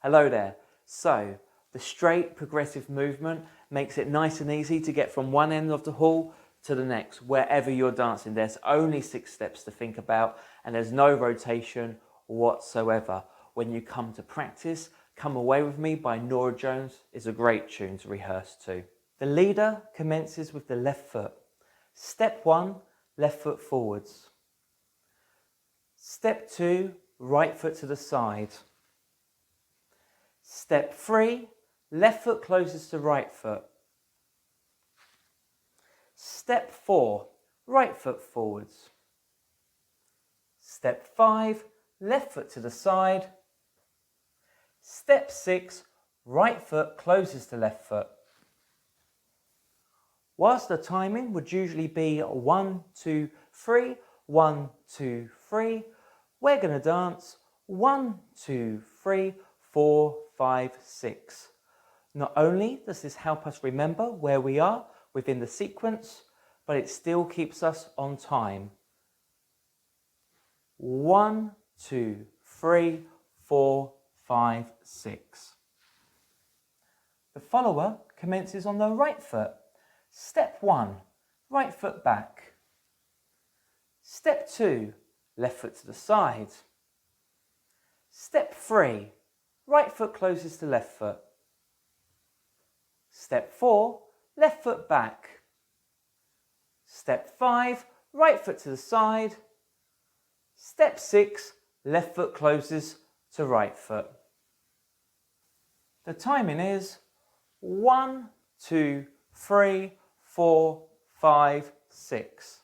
Hello there. So, the straight progressive movement makes it nice and easy to get from one end of the hall to the next, wherever you're dancing. There's only 6 steps to think about, and there's no rotation whatsoever. When you come to practice, Come Away With Me by Norah Jones is a great tune to rehearse to. The leader commences with the left foot. Step 1, left foot forwards. Step 2, right foot to the side. Step 3, left foot closes to right foot. Step 4, right foot forwards. Step 5, left foot to the side. Step 6, right foot closes to left foot. Whilst the timing would usually be 1, 2, 3, 1, 2, 3, we're going to dance 1, 2, 3, 4, 5, 6. Not only does this help us remember where we are within the sequence, but it still keeps us on time. 1, 2, 3, 4, 5, 6. The follower commences on the right foot. Step 1, right foot back. Step 2, left foot to the side. Step 3, right foot closes to left foot. Step 4, left foot back. Step 5, right foot to the side. Step 6, left foot closes to right foot. The timing is 1, 2, 3, 4, 5, 6.